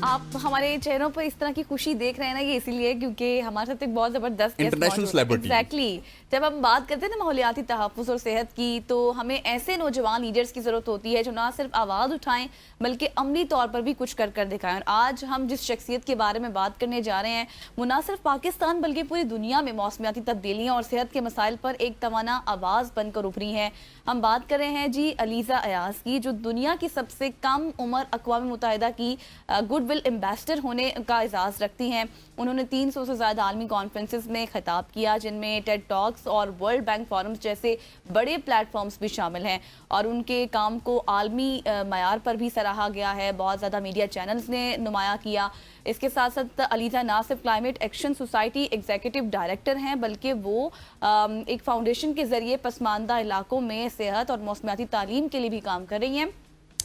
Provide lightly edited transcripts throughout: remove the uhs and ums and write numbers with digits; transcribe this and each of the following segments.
آپ ہمارے چہروں پر اس طرح کی خوشی دیکھ رہے ہیں نا، یہ اسی لیے کیونکہ ہمارے ساتھ ایک بہت زبردست انٹرنیشنل سیلیبریٹی. ایگزیکٹلی جب ہم بات کرتے ہیں نا ماحولیاتی تحفظ اور صحت کی، تو ہمیں ایسے نوجوان لیڈرز کی ضرورت ہوتی ہے جو نہ صرف آواز اٹھائیں بلکہ عملی طور پر بھی کچھ کر دکھائیں. اور آج ہم جس شخصیت کے بارے میں بات کرنے جا رہے ہیں وہ نہ صرف پاکستان بلکہ پوری دنیا میں موسمیاتی تبدیلیاں اور صحت کے مسائل پر ایک توانا آواز بن کر ابھری ہیں. ہم بات کر رہے ہیں جی علیزہ ایاز کی، جو دنیا کی سب سے کم عمر اقوام متحدہ کی گڈ ول ایمبیسڈر ہونے کا اعزاز رکھتی ہیں. انہوں نے 300 سے زیادہ عالمی کانفرنسز میں خطاب کیا، جن میں ٹیڈ ٹاکس اور ورلڈ بینک فورمز جیسے بڑے پلیٹ فارمز بھی شامل ہیں، اور ان کے کام کو عالمی معیار پر بھی سراہا گیا ہے. بہت زیادہ میڈیا چینلز نے نمایاں کیا. اس کے ساتھ ساتھ علیزہ نہ صرف climate action society executive director ہیں بلکہ وہ ایک فاؤنڈیشن کے ذریعے پسماندہ علاقوں میں صحت اور موسمیاتی تعلیم کے لیے بھی کام کر رہی ہیں.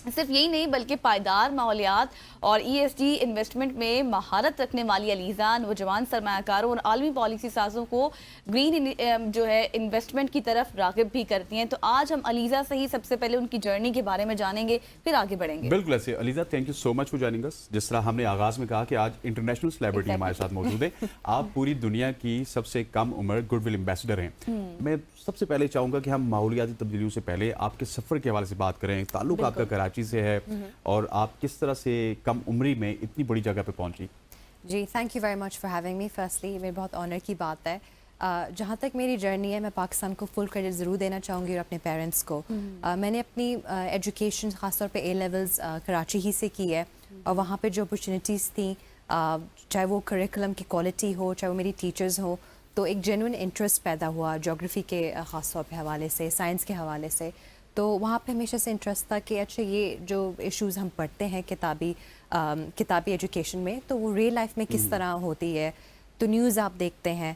صرف یہی نہیں بلکہ پائیدار ماحولیات اور ESG انویسٹمنٹ میں مہارت رکھنے والی علیزہ نوجوان سرمایہ کاروں اور عالمی پالیسی سازوں کو گرین جو ہے انویسٹمنٹ کی طرف راغب بھی کرتی ہیں. تو آج ہم علیزہ سے ہی سب سے پہلے ان کی جرنی کے بارے میں جانیں گے، پھر آگے بڑھیں گے. بالکل ایسے. Aliza thank you so much for joining اس. جس طرح ہم نے آغاز میں کہا کہ آج انٹرنیشنل سیلیبریٹی ہمارے ساتھ موجود ہیں. آپ پوری دنیا کی سب سے کم عمر گڈ ول ایمبیسڈر ہیں. میں سب سے پہلے چاہوں گا کہ ہم ماحولیاتی تبدیلیوں سے پہلے آپ کے سفر کے حوالے سے بات کریں. تعلق آپ کا کراچی سے ہے اور آپ کس طرح سے کم عمری میں اتنی بڑی جگہ پہ پہنچی؟ جی thank you very much for having me. Firstly میرے بہت آنر کی بات ہے. جہاں تک میری جرنی ہے، میں پاکستان کو فل کریڈٹ ضرور دینا چاہوں گی اور اپنے پیرنٹس کو. میں نے اپنی ایجوکیشن خاص طور پہ اے لیولز کراچی ہی سے کی ہے، اور وہاں پہ جو اپرچونیٹیز تھیں، چاہے وہ کریکولم کی کوالٹی ہو، چاہے وہ میری ٹیچرز ہوں، تو ایک جینوئن انٹرسٹ پیدا ہوا جیوگرافی کے خاص طور پہ حوالے سے، سائنس کے حوالے سے. تو وہاں پہ ہمیشہ سے انٹرسٹ تھا کہ اچھا یہ جو ایشوز ہم پڑھتے ہیں کتابی ایجوکیشن میں، تو وہ ریئل لائف میں کس طرح ہوتی ہے. تو نیوز آپ دیکھتے ہیں،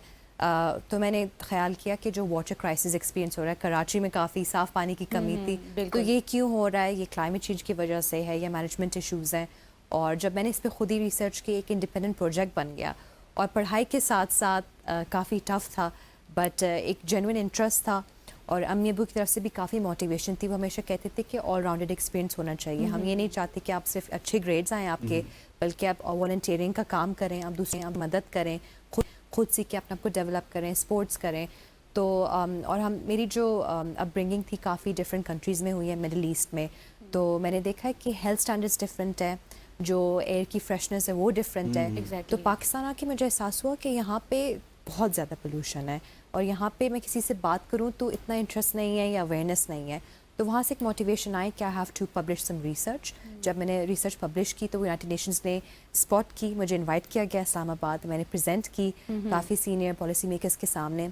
تو میں نے خیال کیا کہ جو واٹر کرائسس ایکسپیرینس ہو رہا ہے کراچی میں، کافی صاف پانی کی کمی تھی، تو یہ کیوں ہو رہا ہے؟ یہ کلائمیٹ چینج کی وجہ سے ہے یا مینجمنٹ ایشوز ہیں. اور جب میں نے اس پہ خود ہی ریسرچ کی، ایک انڈیپینڈنٹ پروجیکٹ بن گیا. اور پڑھائی کے ساتھ ساتھ کافی ٹف تھا، بٹ ایک جینوئن انٹرسٹ تھا. اور امی ابو کی طرف سے بھی کافی موٹیویشن تھی. وہ ہمیشہ کہتے تھے کہ آل راؤنڈڈ ایکسپیرینس ہونا چاہیے. ہم یہ نہیں چاہتے کہ آپ صرف اچھے گریڈز آئیں آپ کے، بلکہ آپ والنٹیئرنگ کا کام کریں، آپ دوسرے آپ مدد کریں، خود سیکھ کے اپنے آپ کو ڈیولپ کریں، اسپورٹس کریں. تو اور میری جو اپ برنگنگ تھی کافی ڈفرینٹ کنٹریز میں ہوئی ہے، مڈل ایسٹ میں. تو میں نے دیکھا ہے کہ ہیلتھ اسٹینڈرڈس ڈفرینٹ ہے، جو ایئر کی فریشنس ہے وہ ڈفرینٹ ہے. تو پاکستان آ کے مجھے احساس ہوا کہ یہاں پہ بہت زیادہ پولوشن ہے، اور یہاں پہ میں کسی سے بات کروں تو اتنا انٹرسٹ نہیں ہے یا اویئرنیس نہیں ہے. تو وہاں سے ایک موٹیویشن آئی کہ I have to publish some research. جب میں نے ریسرچ پبلش کی تو یونائٹڈ نیشنز نے اسپاٹ کی، مجھے انوائٹ کیا گیا اسلام آباد. میں نے پریزنٹ کی کافی سینئر پالیسی میکرز کے سامنے.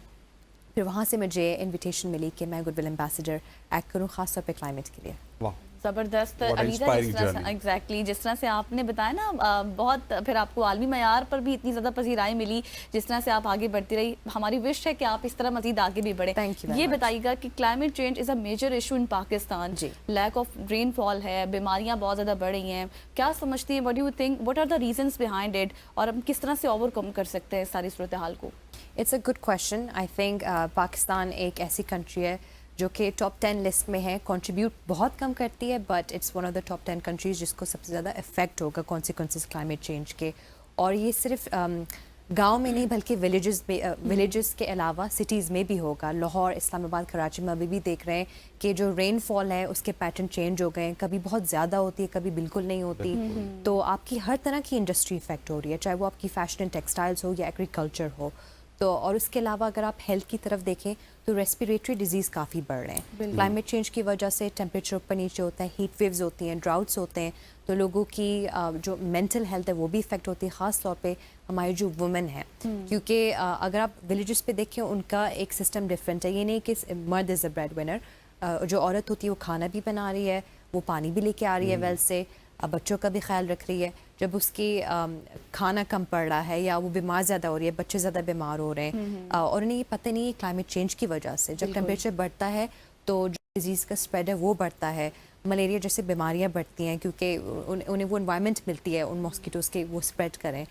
پھر وہاں سے مجھے انویٹیشن ملی کہ میں گڈ ول ایمبیسڈر ایکٹ کروں، خاص طور پہ کلائمیٹ کے لیے. زبردست. علیزہ ایگزیکٹلی جس طرح سے آپ نے بتایا نا، بہت پھر آپ کو عالمی معیار پر بھی اتنی زیادہ پذیرائی ملی، جس طرح سے آپ آگے بڑھتی رہی. ہماری وش ہے کہ آپ اس طرح مزید آگے بھی بڑھیں. یہ بتائیے گا کہ climate change is a major issue in Pakistan. Lack of rainfall ہے، بیماریاں بہت زیادہ بڑھ رہی ہیں. کیا سمجھتی ہیں، what do you think, what are the reasons behind it, اور ہم کس طرح سے اوور کم کر سکتے ہیں ساری صورتحال کو؟ It's a good question. I think Pakistan ایک ایسی کنٹری ہے جو کہ ٹاپ 10 لسٹ میں ہے. کنٹریبیوٹ بہت کم کرتی ہے، but it's one of the top 10 countries جس کو سب سے زیادہ افیکٹ ہوگا کانسیکوینسز کلائمیٹ چینج کے. اور یہ صرف گاؤں میں نہیں بلکہ ولیجز کے علاوہ سٹیز میں بھی ہوگا. لاہور، اسلام آباد، کراچی میں ابھی بھی دیکھ رہے ہیں کہ جو رین فال ہے اس کے پیٹرن چینج ہو گئے ہیں. کبھی بہت زیادہ ہوتی ہے، کبھی بالکل نہیں ہوتی. تو آپ کی ہر طرح کی انڈسٹری افیکٹ ہو رہی ہے، چاہے وہ آپ کی فیشن اینڈ ٹیکسٹائلز ہو یا ایگریکلچر ہو. تو اور اس کے علاوہ اگر آپ ہیلتھ کی طرف دیکھیں تو ریسپیریٹری ڈیزیز کافی بڑھ رہے ہیں. کلائمیٹ چینج کی وجہ سے ٹیمپریچر اوپر نیچے ہوتا ہے، ہیٹ ویوز ہوتی ہیں، ڈراؤٹس ہوتے ہیں. تو لوگوں کی جو مینٹل ہیلتھ ہے وہ بھی افیکٹ ہوتی ہے، خاص طور پہ ہماری جو وومن ہیں. کیونکہ اگر آپ ولیجز پہ دیکھیں ان کا ایک سسٹم ڈفرینٹ ہے. یہ نہیں کہ مرد از اے بریڈ ونر. جو عورت ہوتی ہے وہ کھانا بھی بنا رہی ہے، وہ پانی بھی لے کے آ رہی ہے ویل سے، بچوں کا بھی خیال رکھ رہی ہے. جب اس کی کھانا کم پڑ رہا ہے یا وہ بیمار زیادہ ہو رہی ہے، بچے زیادہ بیمار ہو رہے ہیں، اور انہیں یہ پتہ نہیں ہے کلائمیٹ چینج کی وجہ سے جب ٹیمپریچر بڑھتا ہے تو جو ڈیزیز کا اسپریڈ ہے وہ بڑھتا ہے. ملیریا جیسے بیماریاں بڑھتی ہیں کیونکہ انہیں وہ انوائرمنٹ ملتی ہے ان ماسکیٹوز کے وہ اسپریڈ کریں.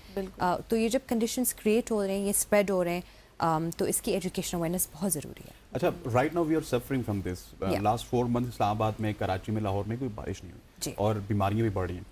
تو یہ جب کنڈیشنز کریٹ ہو رہے ہیں، یہ اسپریڈ ہو رہے ہیں، تو اس کی ایجوکیشن اویئرنیس بہت ضروری ہے. اچھا، right now we are suffering from this. Last 4 months Islamabad میں، کراچی میں، لاہور میں کوئی بارش نہیں ہوئی اور بیماریاں بھی بڑھ رہی ہیں.